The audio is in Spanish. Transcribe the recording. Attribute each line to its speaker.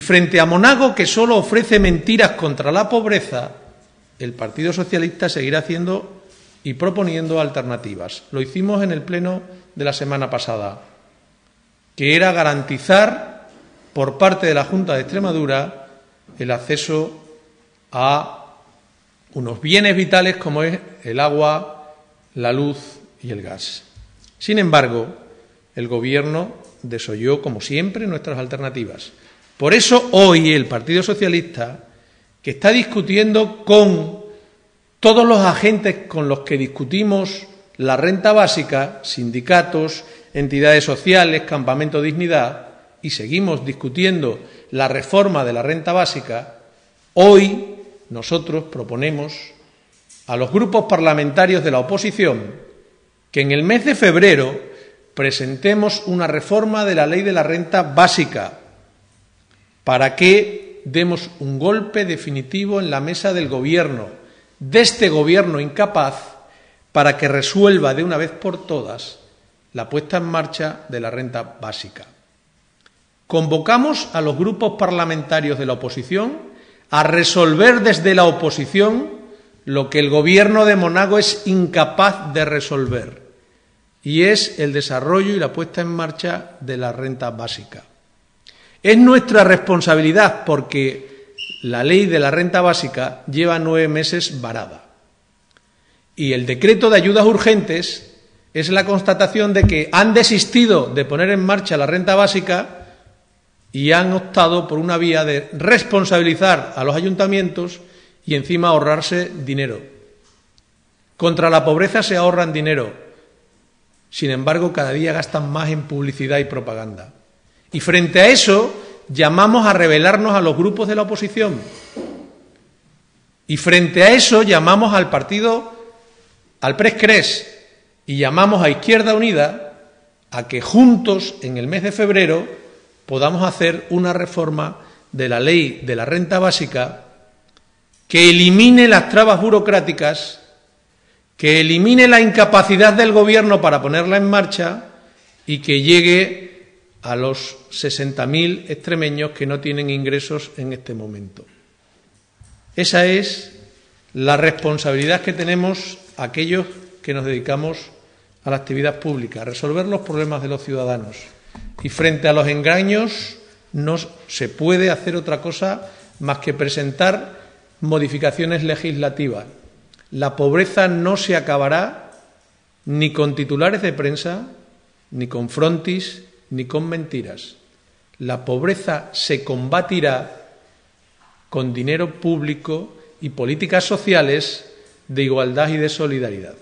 Speaker 1: Frente a Monago, que solo ofrece mentiras contra la pobreza, el Partido Socialista seguirá haciendo y proponiendo alternativas. Lo hicimos en el pleno de la semana pasada, que era garantizar por parte de la Junta de Extremadura el acceso a unos bienes vitales como es el agua, la luz y el gas. Sin embargo, el Gobierno desoyó, como siempre, nuestras alternativas. Por eso hoy el Partido Socialista, que está discutiendo con todos los agentes con los que discutimos la renta básica, sindicatos, entidades sociales, Campamento Dignidad, y seguimos discutiendo la reforma de la renta básica, hoy nosotros proponemos a los grupos parlamentarios de la oposición que en el mes de febrero presentemos una reforma de la ley de la renta básica para que demos un golpe definitivo en la mesa del Gobierno, de este Gobierno incapaz, para que resuelva de una vez por todas la puesta en marcha de la renta básica. Convocamos a los grupos parlamentarios de la oposición a resolver desde la oposición lo que el Gobierno de Monago es incapaz de resolver, y es el desarrollo y la puesta en marcha de la renta básica. Es nuestra responsabilidad porque la ley de la renta básica lleva 9 meses varada. Y el decreto de ayudas urgentes es la constatación de que han desistido de poner en marcha la renta básica y han optado por una vía de responsabilizar a los ayuntamientos y encima ahorrarse dinero. Contra la pobreza se ahorran dinero. Sin embargo, cada día gastan más en publicidad y propaganda. Y frente a eso, llamamos a rebelarnos a los grupos de la oposición. Y frente a eso, llamamos al PRES-CRES, y llamamos a Izquierda Unida a que juntos, en el mes de febrero, podamos hacer una reforma de la ley de la renta básica que elimine las trabas burocráticas, que elimine la incapacidad del Gobierno para ponerla en marcha y que llegue a los 60.000 extremeños que no tienen ingresos en este momento. Esa es la responsabilidad que tenemos aquellos que nos dedicamos a la actividad pública, resolver los problemas de los ciudadanos. Y frente a los engaños no se puede hacer otra cosa más que presentar modificaciones legislativas. La pobreza no se acabará ni con titulares de prensa, ni con frontis, ni con mentiras. La pobreza se combatirá con dinero público y políticas sociales de igualdad y de solidaridad.